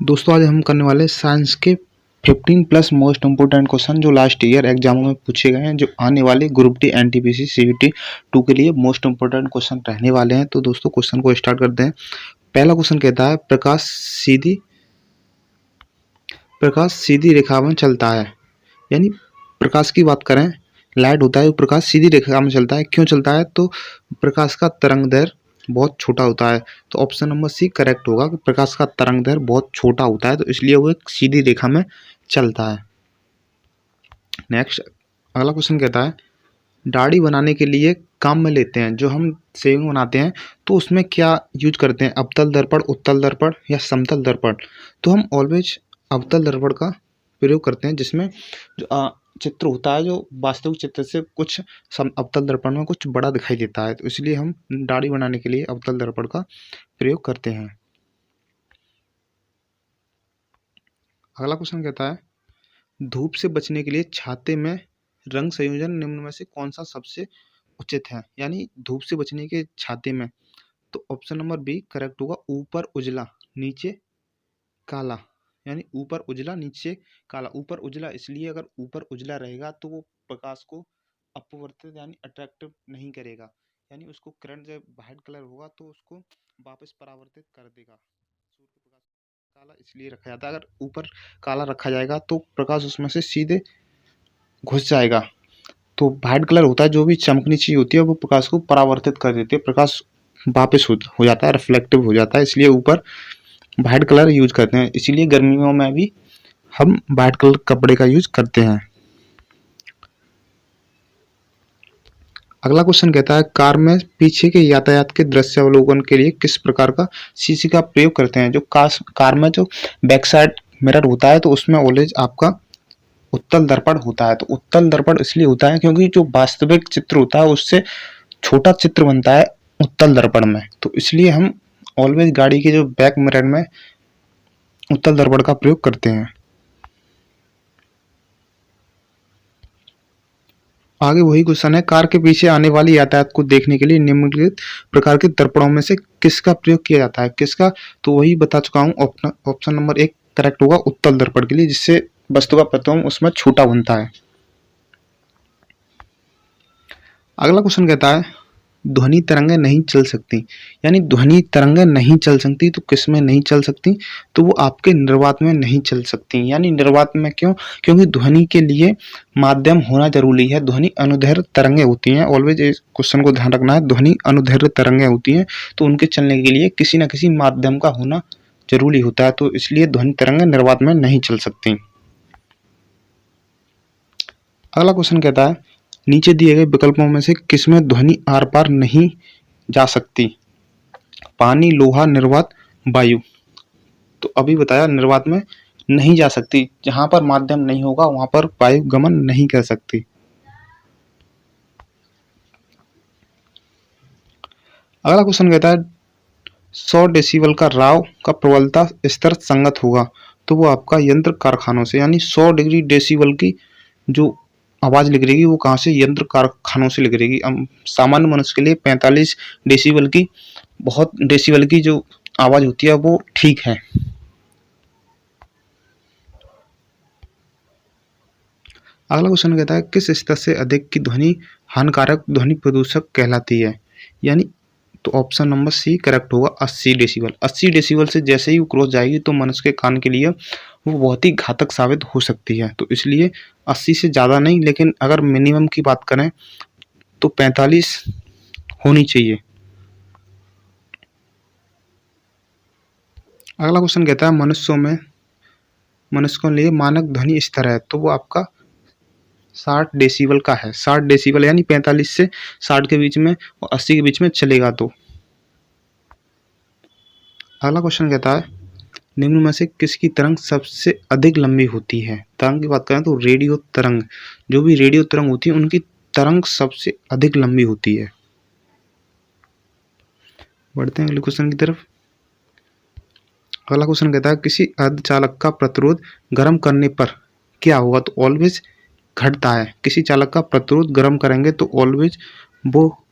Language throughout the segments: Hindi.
दोस्तों आज हम करने वाले साइंस के 15 प्लस मोस्ट इम्पोर्टेंट क्वेश्चन जो लास्ट ईयर एग्जामों में पूछे गए हैं, जो आने वाले ग्रुप डी एनटीपीसी सीईटी 2 के लिए मोस्ट इम्पोर्टेंट क्वेश्चन रहने वाले हैं। तो दोस्तों क्वेश्चन को स्टार्ट करते हैं। पहला क्वेश्चन कहता है प्रकाश सीधी रेखा में चलता है। यानी प्रकाश की बात करें, लाइट होता है वो प्रकाश सीधी रेखा में चलता है। क्यों चलता है? तो प्रकाश का तरंग दैर्ध्य बहुत छोटा होता है। तो ऑप्शन नंबर सी करेक्ट होगा कि प्रकाश का तरंग दैर्ध्य बहुत छोटा होता है, तो इसलिए वो एक सीधी रेखा में चलता है। नेक्स्ट अगला क्वेश्चन कहता है दाढ़ी बनाने के लिए काम में लेते हैं, जो हम शेविंग बनाते हैं तो उसमें क्या यूज करते हैं? अवतल दर्पण, उत्तल दर्पण या समतल दर्पण? तो हम ऑलवेज अवतल दर्पण का प्रयोग करते हैं, जिसमें जो चित्र होता है जो वास्तविक चित्र से कुछ अवतल दर्पण में कुछ बड़ा दिखाई देता है, तो इसलिए हम दाढ़ी बनाने के लिए अवतल दर्पण का प्रयोग करते हैं। अगला क्वेश्चन कहता है धूप से बचने के लिए छाते में रंग संयोजन निम्न में से कौन सा सबसे उचित है? यानी धूप से बचने के छाते में, तो ऑप्शन नंबर बी करेक्ट होगा। ऊपर उजला नीचे काला, यानी ऊपर उजला नीचे काला। ऊपर उजला इसलिए, अगर ऊपर उजला रहेगा तो वो प्रकाश को अपवर्तित यानी अट्रैक्टिव नहीं करेगा, यानी उसको करंट जब वाइट कलर होगा तो उसको वापस परावर्तित कर देगा। सूर्य के प्रकाश काला इसलिए रखा जाता है, अगर ऊपर काला रखा जाएगा तो प्रकाश उसमें से सीधे घुस जाएगा। तो वाइट कलर होता है, जो भी चमकनी चीज होती है वो प्रकाश को परावर्तित कर देती है, प्रकाश वापस हो जाता है, रिफ्लेक्टिव हो जाता है, इसलिए ऊपर वाइट कलर यूज करते हैं। इसीलिए गर्मियों में भी हम वाइट कलर कपड़े का यूज करते हैं। अगला क्वेश्चन कहता है कार में पीछे के यातायात के दृश्यावलोकन के लिए किस प्रकार का शीशे का प्रयोग करते हैं? जो कार में जो बैक साइड मिरर होता है तो उसमें ऑलवेज आपका उत्तल दर्पण होता है। तो उत्तल दर्पण इसलिए होता है क्योंकि जो वास्तविक चित्र होता है उससे छोटा चित्र बनता है उत्तल दर्पण में, तो इसलिए हम ऑलवेज गाड़ी के जो बैक मिरर में उत्तल दर्पण का प्रयोग करते हैं। आगे वही क्वेश्चन है कार के पीछे आने वाली यातायात को देखने के लिए निम्नलिखित प्रकार के दर्पणों में से किसका प्रयोग किया जाता है? किसका? तो वही बता चुका हूँ, ऑप्शन नंबर एक करेक्ट होगा उत्तल दर्पण के लिए, जिससे वस्तु का प्रतिबिंब उसमें छोटा बनता है। अगला क्वेश्चन कहता है ध्वनि तरंगें नहीं चल सकती। यानी ध्वनि तरंगें नहीं चल सकती, तो किस में नहीं चल सकती? तो वो आपके निर्वात में नहीं चल सकती। यानी निर्वात में क्यों? क्योंकि ध्वनि के लिए माध्यम होना जरूरी है। ध्वनि अनुदैर्घ्य तरंगें होती हैं, ऑलवेज इस क्वेश्चन को ध्यान रखना है, ध्वनि अनुदैर्घ्य तरंगें होती हैं, तो उनके चलने के लिए किसी न किसी माध्यम का होना जरूरी होता है, तो इसलिए ध्वनि तरंगें निर्वात में नहीं चल सकती। अगला क्वेश्चन कहता है नीचे दिए गए विकल्पों में से किसमें ध्वनि आर पार नहीं जा सकती? पानी, लोहा, निर्वात, वायु। तो अभी बताया निर्वात में नहीं जा सकती, जहां पर माध्यम नहीं होगा वहां पर वायु गमन नहीं कर सकती। अगला क्वेश्चन कहता है 100 डेसिबल का राव का प्रबलता स्तर संगत होगा, तो वो आपका यंत्र कारखानों से, यानी 100 डिग्री डेसिबल की जो आवाज लिख रहेगी वो कहाँ से? यंत्र कारखानों से लिख रहेगी। सामान्य मनुष्य के लिए 45 डेसिबल की जो आवाज होती है वो ठीक है। अगला क्वेश्चन कहता है किस स्तर से अधिक की ध्वनि हानिकारक ध्वनि प्रदूषक कहलाती है? यानी तो ऑप्शन नंबर सी करेक्ट होगा 80 डेसिबल। 80 डेसिबल से जैसे ही वो क्रॉस जाएगी तो मनुष्य के कान के लिए वो बहुत ही घातक साबित हो सकती है, तो इसलिए 80 से ज़्यादा नहीं, लेकिन अगर मिनिमम की बात करें तो 45 होनी चाहिए। अगला क्वेश्चन कहता है मनुष्यों के लिए मानक ध्वनि स्तर है, तो वो आपका 60 डेसिबल का है। 60 डेसिबल यानी 45 से 60 के बीच में और 80 के बीच में चलेगा। तो अगला क्वेश्चन कहता है निम्न में से किसकी तरंग सबसे अधिक लंबी होती है? तरंग की बात करें तो रेडियो तरंग, जो भी रेडियो तरंग होती है उनकी तरंग सबसे अधिक लंबी होती है। बढ़ते हैं अगले क्वेश्चन की तरफ। अगला क्वेश्चन कहता है किसी अर्धचालक का प्रतिरोध गर्म करने पर क्या होगा? तो ऑलवेज घटता है। किसी चालक का प्रतिरोध गर्म करेंगे तो ऑलवेज वो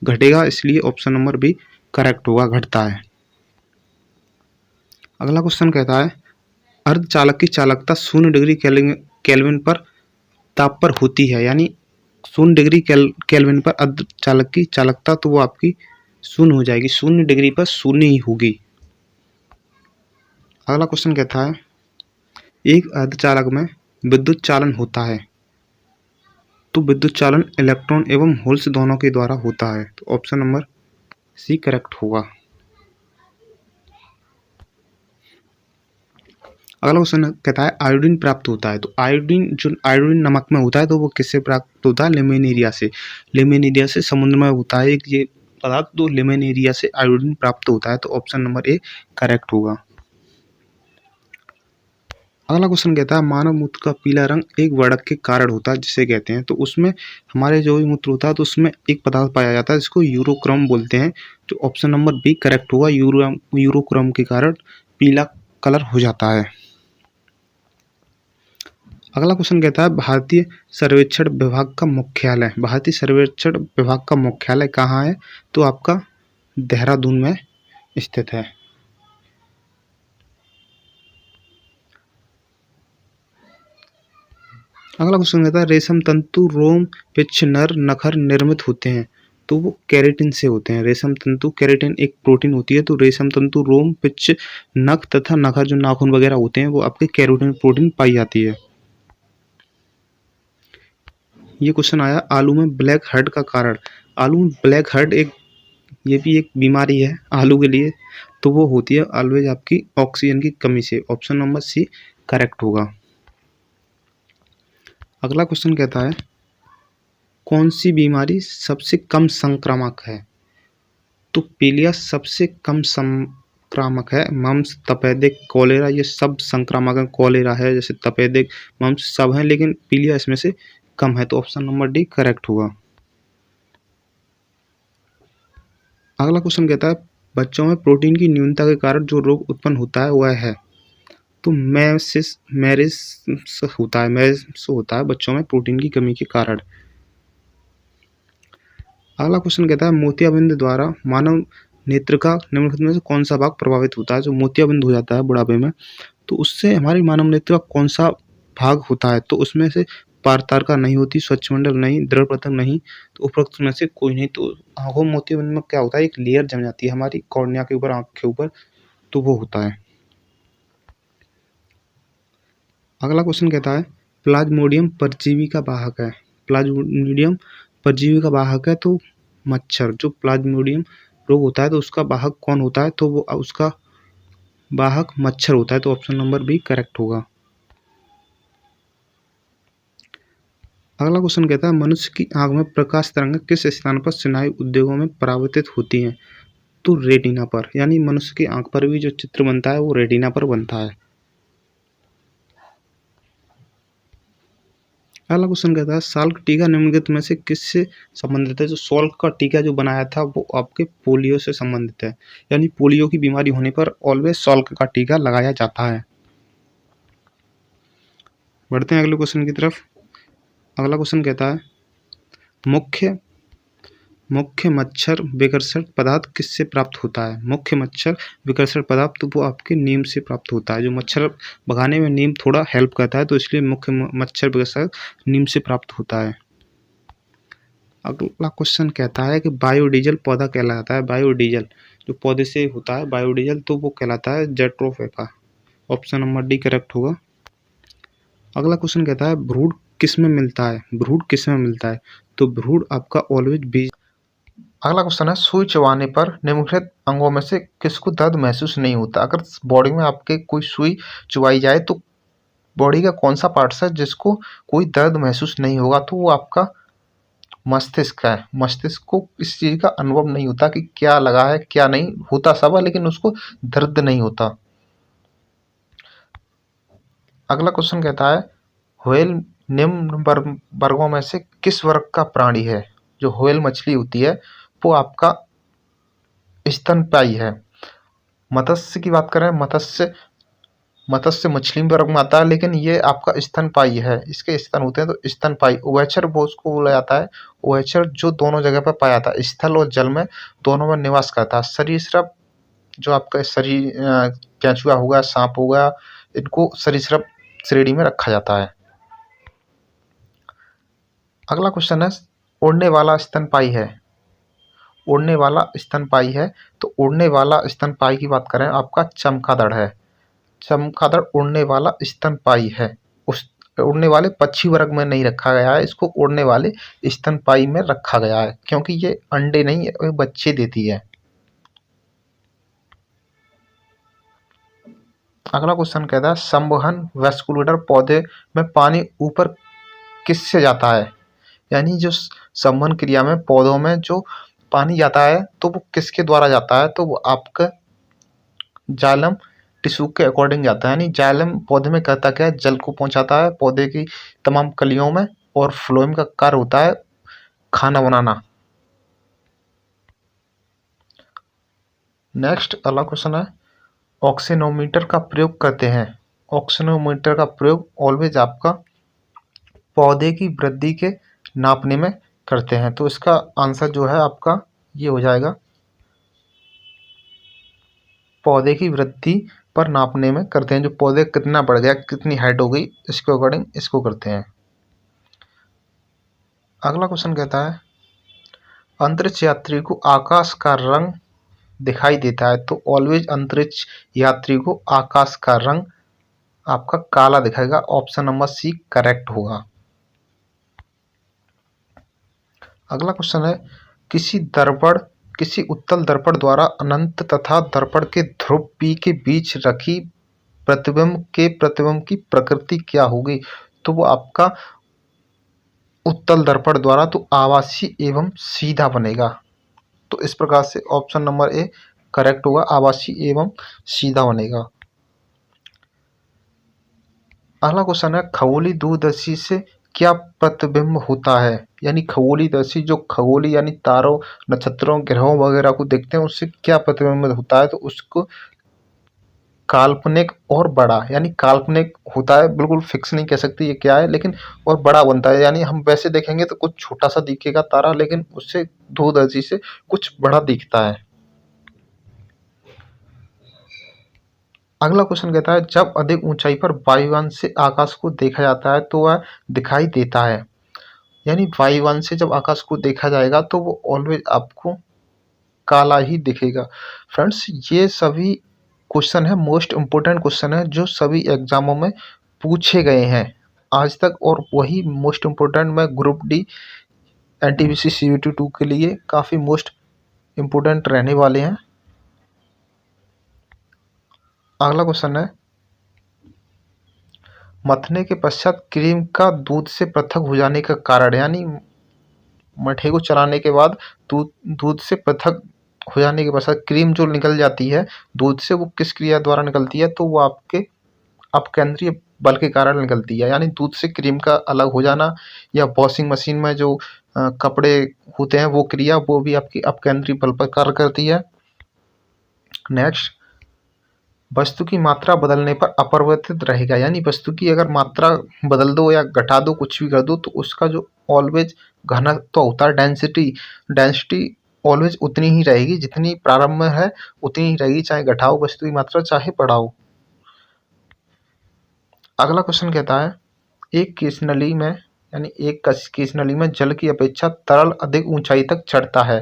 घटेगा, इसलिए ऑप्शन नंबर बी करेक्ट होगा, घटता है। अगला क्वेश्चन कहता है अर्धचालक की चालकता 0 डिग्री केल्विन पर ताप पर होती है, यानी 0 डिग्री केल्विन पर अर्धचालक की चालकता तो वो आपकी 0 हो जाएगी, 0 डिग्री पर 0 ही होगी। अगला क्वेश्चन कहता है एक अर्धचालक में विद्युत चालन होता है तो विद्युत चालन इलेक्ट्रॉन एवं होल्स दोनों के द्वारा होता है, तो ऑप्शन नंबर सी करेक्ट होगा। अगला क्वेश्चन कहता है आयोडीन प्राप्त होता है, तो आयोडीन जो आयोडीन नमक में होता है तो वो किससे प्राप्त होता है? लेमिनेरिया से। लेमिनेरिया से समुद्र में होता है एक ये पदार्थ, तो लेमिनेरिया से आयोडीन प्राप्त होता है, तो ऑप्शन नंबर ए करेक्ट होगा। अगला क्वेश्चन कहता है मानव मूत्र का पीला रंग एक वर्णक के कारण होता है जिसे कहते हैं, तो उसमें हमारे जो भी मूत्र होता है तो उसमें एक पदार्थ पाया जाता है जिसको यूरोक्रोम बोलते हैं, तो ऑप्शन नंबर बी करेक्ट होगा। यूरोक्रोम के कारण पीला कलर हो जाता है। अगला क्वेश्चन कहता है भारतीय सर्वेक्षण विभाग का मुख्यालय, भारतीय सर्वेक्षण विभाग का मुख्यालय कहाँ है? तो आपका देहरादून में स्थित है। अगला क्वेश्चन कहता है रेशम तंतु रोम पिच्छ नर नखर निर्मित होते हैं, तो वो केराटिन से होते हैं। रेशम तंतु केराटिन एक प्रोटीन होती है, तो रेशम तंतु रोम पिच्छ नख तथा नखर जो नाखून वगैरह होते हैं वो आपके केराटिन प्रोटीन पाई जाती है। ये क्वेश्चन आया आलू में ब्लैक हेड का कारण। आलू में ब्लैक हेड ये भी एक बीमारी है आलू के लिए, तो वो होती है ऑलवेज आपकी ऑक्सीजन की कमी से। ऑप्शन नंबर सी करेक्ट होगा। अगला क्वेश्चन कहता है कौन सी बीमारी सबसे कम संक्रामक है? तो पीलिया सबसे कम संक्रामक है। मम्स, तपेदिक, कॉलेरा ये सब संक्रामक है। कॉलेरा है, जैसे तपेदिक, मम्स सब हैं, लेकिन पीलिया इसमें से कम है, तो ऑप्शन नंबर डी करेक्ट होगा। अगला क्वेश्चन कहता है बच्चों में प्रोटीन की न्यूनता के कारण जो रोग उत्पन्न होता है वह है, तो मैरिस होता है बच्चों में प्रोटीन की कमी के कारण। अगला क्वेश्चन कहता है मोतियाबिंद द्वारा मानव नेत्र का निम्नलिखित में से कौन सा भाग प्रभावित होता है? जो मोतियाबिंद हो जाता है बुढ़ापे में, तो उससे हमारी मानव नेत्र का कौन सा भाग होता है? तो उसमें से पारतारिका नहीं होती, स्वच्छमंडल नहीं, दृढ़ पतंग नहीं, तो उपरोक्त में से कोई नहीं। तो आंखों में मोतियाबिंद में क्या होता है, एक लेयर जम जाती है हमारी कॉर्निया के ऊपर, आंख के ऊपर, तो वो होता है। अगला क्वेश्चन कहता है प्लाज्मोडियम परजीवी का वाहक है। प्लाज्मोडियम परजीवी का वाहक है तो मच्छर। जो प्लाज्मोडियम रोग होता है तो उसका वाहक कौन होता है? तो वो उसका वाहक मच्छर होता है, तो ऑप्शन नंबर बी करेक्ट होगा। अगला क्वेश्चन कहता है मनुष्य की आंख में प्रकाश तरंगें किस स्थान पर स्नायु उद्योगों में परावर्तित होती हैं? तो रेटिना पर, यानी मनुष्य की आंख पर भी जो चित्र बनता है वो रेटिना पर बनता है। अगला क्वेश्चन कहता है साल्क टीका निम्नलिखित में से किससे संबंधित है? जो साल्क का टीका जो बनाया था वो आपके पोलियो से संबंधित है, यानी पोलियो की बीमारी होने पर ऑलवेज साल्क का टीका लगाया जाता है। बढ़ते हैं अगले क्वेश्चन की तरफ। अगला क्वेश्चन कहता है मुख्य मच्छर विकर्षण पदार्थ किससे प्राप्त होता है? मुख्य मच्छर विकर्षण पदार्थ तो वो आपके नीम से प्राप्त होता है। जो मच्छर भगाने में नीम थोड़ा हेल्प करता है, तो इसलिए मुख्य मच्छर विकर्षण नीम से प्राप्त होता है। अगला क्वेश्चन कहता है कि बायोडीजल पौधा कहलाता है। बायोडीजल जो पौधे से होता है बायोडीजल, तो वो कहलाता है जेट्रोफेका। ऑप्शन नंबर डी करेक्ट होगा। अगला क्वेश्चन कहता है भ्रूण किस में मिलता है? भ्रूण किस में मिलता है? तो भ्रूण आपका ऑलवेज बीज। अगला क्वेश्चन है सुई चबाने पर निम्नलिखित अंगों में से किसको दर्द महसूस नहीं होता? अगर बॉडी में आपके कोई सुई चुबाई जाए तो बॉडी का कौन सा पार्ट्स है जिसको कोई दर्द महसूस नहीं होगा? तो वो आपका मस्तिष्क है। मस्तिष्क को इस चीज का अनुभव नहीं होता कि क्या लगा है क्या नहीं, होता सब है लेकिन उसको दर्द नहीं होता। अगला क्वेश्चन कहता है व्हेल निम्न वर्गों में से किस वर्ग का प्राणी है? जो व्हेल मछली होती है वो आपका स्तनपायी है। मत्स्य की बात करें, मत्स्य मछली वर्ग में आता है, लेकिन ये आपका स्तनपायी है। इसके स्तन होते हैं तो स्तनपायी। उभयचर वो उसको बोला जाता है। उभयचर जो दोनों जगह पर पाया जाता है, स्थल और जल में दोनों में निवास करता है। सरीसृप जो आपका शरीर केंचुआ हो गया, सांप हो गया, इनको सरीसृप श्रेणी में रखा जाता है। अगला क्वेश्चन है, उड़ने वाला स्तनपायी है। उड़ने वाला स्तनपायी है, तो उड़ने वाला स्तनपायी की बात करें आपका चमगादड़ है। चमगादड़ उड़ने वाला स्तनपायी है। उस उड़ने वाले पक्षी वर्ग में नहीं रखा गया है, इसको उड़ने वाले स्तनपायी में रखा गया है, क्योंकि ये अंडे नहीं, ये बच्चे देती है। अगला क्वेश्चन कहता है, संवहन वैस्कुलर पौधे में पानी ऊपर किससे जाता है। यानी जो संवहन क्रिया में पौधों में जो पानी जाता है तो वो किसके द्वारा जाता है, तो वो आपका जाइलम टिश्यू के अकॉर्डिंग जाता है। यानी जाइलम पौधे में करता क्या है, जल को पहुंचाता है पौधे की तमाम कलियों में, और फ्लोएम का कार्य होता है खाना बनाना। नेक्स्ट अगला क्वेश्चन है, ऑक्सीनोमीटर का प्रयोग करते हैं। ऑक्सीनोमीटर का प्रयोग ऑलवेज आपका पौधे की वृद्धि के नापने में करते हैं। तो इसका आंसर जो है आपका ये हो जाएगा, पौधे की वृद्धि पर नापने में करते हैं। जो पौधे कितना बढ़ गया, कितनी हाइट हो गई, इसके अकॉर्डिंग इसको करते हैं। अगला क्वेश्चन कहता है, अंतरिक्ष यात्री को आकाश का रंग दिखाई देता है। तो ऑलवेज अंतरिक्ष यात्री को आकाश का रंग आपका काला दिखाएगा। ऑप्शन नंबर सी करेक्ट होगा। अगला क्वेश्चन है, किसी उत्तल दर्पण द्वारा अनंत तथा दर्पण के ध्रुव P के बीच रखी प्रतिबिंब की प्रकृति क्या होगी। तो वो आपका उत्तल दर्पण द्वारा तो आभासी एवं सीधा बनेगा। तो इस प्रकार से ऑप्शन नंबर ए करेक्ट होगा, आभासी एवं सीधा बनेगा। अगला क्वेश्चन है, खगोलीय दूरदर्शी से क्या प्रतिबिंब होता है। यानी खगोलीय दर्शी जो खगोलीय यानी तारों, नक्षत्रों, ग्रहों वगैरह को देखते हैं, उससे क्या प्रतिबिंब होता है। तो उसको काल्पनिक और बड़ा, यानी काल्पनिक होता है, बिल्कुल फिक्स नहीं कह सकते ये क्या है, लेकिन और बड़ा बनता है। यानी हम वैसे देखेंगे तो कुछ छोटा सा दिखेगा तारा, लेकिन उससे दूरदर्शी से कुछ बड़ा दिखता है। अगला क्वेश्चन कहता है, जब अधिक ऊंचाई पर वायुयान से आकाश को देखा जाता है तो वह दिखाई देता है। यानी वायुयान से जब आकाश को देखा जाएगा तो वो ऑलवेज आपको काला ही दिखेगा। फ्रेंड्स, ये सभी क्वेश्चन है मोस्ट इम्पोर्टेंट क्वेश्चन है जो सभी एग्जामों में पूछे गए हैं आज तक, और वही मोस्ट इम्पोर्टेंट मैं ग्रुप डी एनटीपीसी CVT 2 के लिए काफ़ी मोस्ट इम्पोर्टेंट रहने वाले हैं। अगला क्वेश्चन है, मथने के पश्चात क्रीम का दूध से पृथक हो जाने का कारण। यानी मठे को चलाने के बाद दूध से पृथक हो जाने के पश्चात क्रीम जो निकल जाती है दूध से, वो किस क्रिया द्वारा निकलती है। तो वो आपके अपकेंद्रीय बल के कारण निकलती है। यानी दूध से क्रीम का अलग हो जाना, या वॉशिंग मशीन में जो कपड़े होते हैं वो क्रिया, वो भी आपकी अपकेंद्रीय बल पर कार्य करती है। नेक्स्ट, वस्तु की मात्रा बदलने पर अपरिवर्तित रहेगा। यानी वस्तु की अगर मात्रा बदल दो या घटा दो, कुछ भी कर दो, तो उसका जो ऑलवेज घनत्व होता है, डेंसिटी ऑलवेज उतनी ही रहेगी, जितनी प्रारंभ में है उतनी ही रहेगी, चाहे घटाओ वस्तु की मात्रा चाहे बढ़ाओ। अगला क्वेश्चन कहता है, एक केस नली में जल की अपेक्षा तरल अधिक ऊंचाई तक चढ़ता है।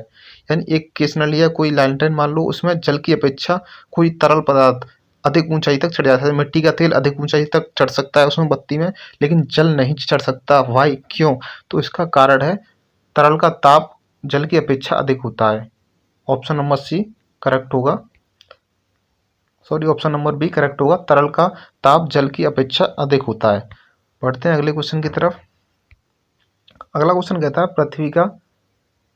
यानी एक केस नली या कोई लैंटर्न मान लो, उसमें जल की अपेक्षा कोई तरल पदार्थ अधिक ऊंचाई तक चढ़ जाता है। मिट्टी का तेल अधिक ऊंचाई तक चढ़ सकता है उसमें बत्ती में, लेकिन जल नहीं चढ़ सकता। वाई, क्यों? तो इसका कारण है तरल का ताप जल की अपेक्षा अधिक होता है। ऑप्शन नंबर सी करेक्ट होगा, ऑप्शन नंबर बी करेक्ट होगा, तरल का ताप जल की अपेक्षा अधिक होता है। बढ़ते हैं अगले क्वेश्चन की तरफ। अगला क्वेश्चन कहता है, पृथ्वी का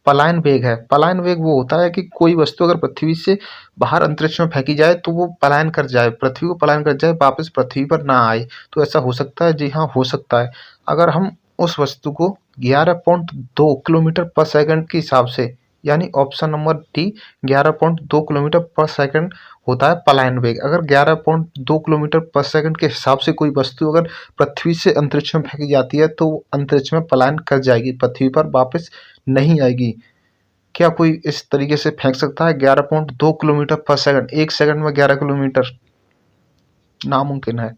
पलायन वेग है। पलायन वेग वो होता है कि कोई वस्तु अगर पृथ्वी से बाहर अंतरिक्ष में फेंकी जाए तो वो पलायन कर जाए, पृथ्वी को पलायन कर जाए, वापस पृथ्वी पर ना आए। तो ऐसा हो सकता है? जी हाँ, हो सकता है। अगर हम उस वस्तु को 11.2 किलोमीटर पर सेकंड के हिसाब से, यानी ऑप्शन नंबर डी 11.2 किलोमीटर पर सेकंड होता है पलायन वेग। अगर 11.2 किलोमीटर पर सेकंड के हिसाब से कोई वस्तु अगर पृथ्वी से अंतरिक्ष में फेंकी जाती है तो वो अंतरिक्ष में पलायन कर जाएगी, पृथ्वी पर वापस नहीं आएगी। क्या कोई इस तरीके से फेंक सकता है 11.2 किलोमीटर पर सेकंड? एक सेकंड में 11 किलोमीटर, नामुमकिन है।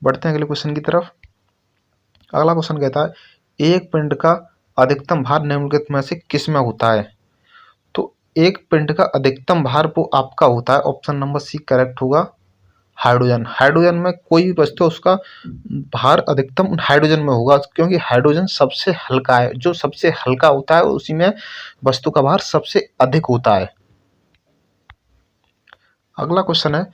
बढ़ते हैं अगले क्वेश्चन की तरफ। अगला क्वेश्चन कहता है एक पिंड का अधिकतम भार निम्नलिखित में से किस में होता है। तो एक पिंड का अधिकतम भार वो आपका होता है, ऑप्शन नंबर सी करेक्ट होगा, हाइड्रोजन। हाइड्रोजन में कोई भी वस्तु है उसका भार अधिकतम हाइड्रोजन में होगा, क्योंकि हाइड्रोजन सबसे हल्का है। जो सबसे हल्का होता है उसी में वस्तु का भार सबसे अधिक होता है। अगला क्वेश्चन है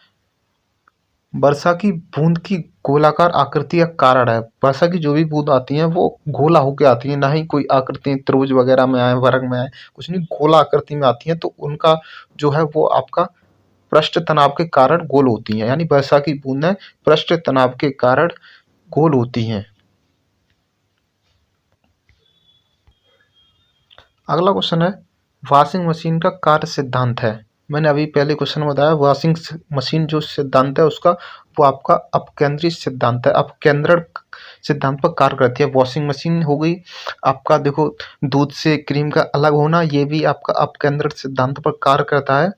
वर्षा की बूंद की गोलाकार आकृति का कारण है। वर्षा की जो भी बूंद आती हैं वो गोला होकर आती हैं, ना ही कोई आकृति त्रिभुज वगैरह में आए, वर्ग में आए, कुछ नहीं, गोला आकृति में आती हैं। तो उनका जो है वो आपका पृष्ठ तनाव के कारण गोल होती हैं, यानी वर्षा की बूंदें पृष्ठ तनाव के कारण गोल होती हैं। अगला क्वेश्चन है वॉशिंग मशीन का कार्य सिद्धांत है। मैंने अभी पहले क्वेश्चन में बताया वॉशिंग मशीन जो सिद्धांत है उसका वो आपका अपकेंद्री सिद्धांत है, अपकेंद्रण सिद्धांत पर कार्य करती है। वॉशिंग मशीन हो गई आपका, देखो दूध से क्रीम का अलग होना, ये भी आपका अपकेंद्रण सिद्धांत पर कार्य करता है।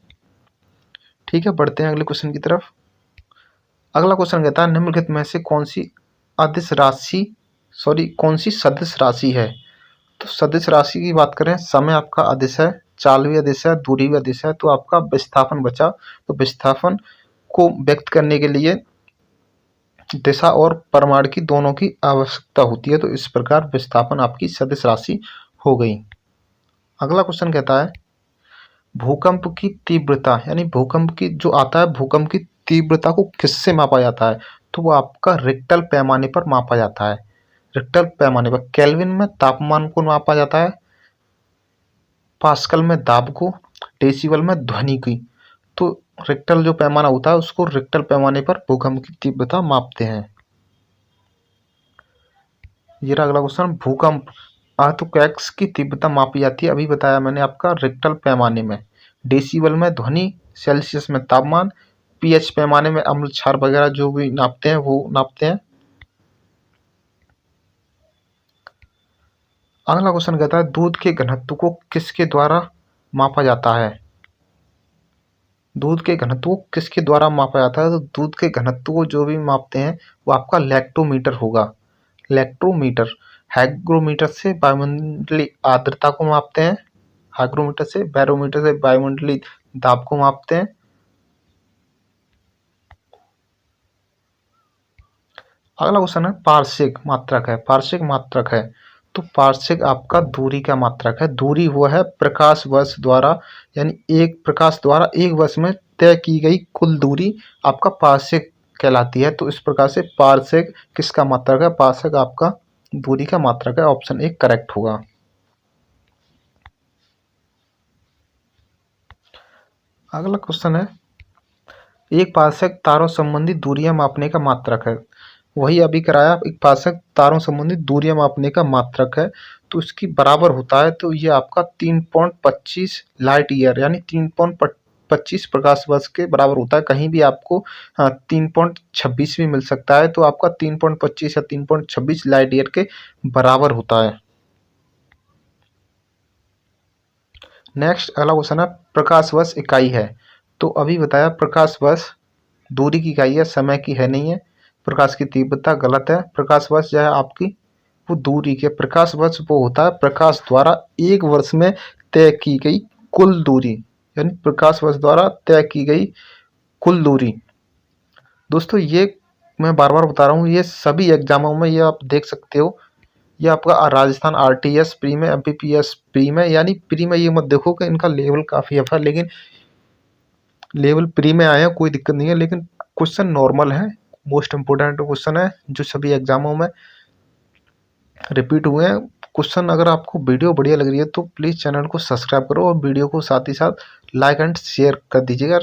ठीक है, बढ़ते हैं अगले क्वेश्चन की तरफ। अगला क्वेश्चन कहता है निम्नलिखित में से कौन सी सदिश राशि है। तो सदिश राशि की बात करें, समय आपका अदिश है, चाल भी अदिश है, दूरी भी अदिश है, तो आपका विस्थापन बचा। तो विस्थापन को व्यक्त करने के लिए दिशा और परिमाण की दोनों की आवश्यकता होती है, तो इस प्रकार विस्थापन आपकी सदिश राशि हो गई। अगला क्वेश्चन कहता है भूकंप की तीव्रता, यानी भूकंप की जो आता है, भूकंप की तीव्रता को किससे मापा जाता है। तो वो आपका रिक्टर पैमाने पर मापा जाता है। रिक्टर पैमाने पर केल्विन में तापमान को मापा जाता है, पास्कल में दाब को, डेसिबल में ध्वनि की। तो रिक्टर जो पैमाना होता है उसको रिक्टर पैमाने पर भूकंप की तीव्रता मापते हैं। ये रहा अगला क्वेश्चन, भूकंप अर्थक्वेक्स की तीव्रता मापी जाती है, अभी बताया मैंने आपका रिक्टर पैमाने में, डेसिबल में ध्वनि, सेल्सियस में तापमान, पीएच पैमाने में अम्ल क्षार वगैरह जो भी नापते हैं वो नापते हैं। अगला क्वेश्चन कहता है दूध के घनत्व को किसके द्वारा मापा जाता है। दूध के घनत्व को किसके द्वारा मापा जाता है। तो दूध के घनत्व को जो भी मापते हैं वो आपका लैक्टोमीटर होगा, लैक्टोमीटर। हाइग्रोमीटर से वायुमंडलीय आर्द्रता को मापते हैं, हाइग्रोमीटर से, बैरोमीटर से वायुमंडलीय दाब को मापते हैं। अगला क्वेश्चन है पार्श्विक मात्रक है, पार्श्विक मात्रक है। तो पार्श्विक आपका दूरी का मात्रक है। दूरी वो है प्रकाश वर्ष द्वारा, यानी एक प्रकाश द्वारा एक वर्ष में तय की गई कुल दूरी आपका पार्श्विक कहलाती है। तो इस प्रकार से पार्श्विक किसका मात्रक है, पार्श्विक आपका दूरी का मात्रक है, ऑप्शन ए करेक्ट होगा। अगला क्वेश्चन है एक पार्श्विक तारों संबंधी दूरियां मापने का मात्रक है। वही अभी कराया, एक पार्श्विक तारों संबंधित दूरियां मापने का मात्रक है, तो इसकी बराबर होता है। तो ये आपका 3.25 लाइट ईयर, यानी 3.25 प्रकाश वर्ष के बराबर होता है। कहीं भी आपको 3.26 भी मिल सकता है, तो आपका 3.25 या 3.26 लाइट ईयर के बराबर होता है। नेक्स्ट अगला क्वेश्चन है प्रकाश वर्ष इकाई है। तो अभी बताया प्रकाश वर्ष दूरी की इकाई है, समय की है नहीं है। प्रकाश की तीव्रता गलत है, प्रकाश वर्ष जो है आपकी वो दूरी के, प्रकाश वर्ष वो होता है प्रकाश द्वारा एक वर्ष में तय की गई कुल दूरी, यानी प्रकाश वर्ष द्वारा तय की गई कुल दूरी। दोस्तों ये मैं बार बार बता रहा हूँ, ये सभी एग्जामों में ये आप देख सकते हो। ये आपका राजस्थान आरटीएस प्री में, एमपीपीएस प्री में, यानी प्री में ये मत देखो कि इनका लेवल काफ़ी है, लेकिन लेवल प्री में आया कोई दिक्कत नहीं है, लेकिन क्वेश्चन नॉर्मल है, मोस्ट इम्पोर्टेंट क्वेश्चन है जो सभी एग्जामों में रिपीट हुए हैं। क्वेश्चन अगर आपको वीडियो बढ़िया लग रही है तो प्लीज़ चैनल को सब्सक्राइब करो और वीडियो को साथ ही साथ लाइक एंड शेयर कर दीजिएगा।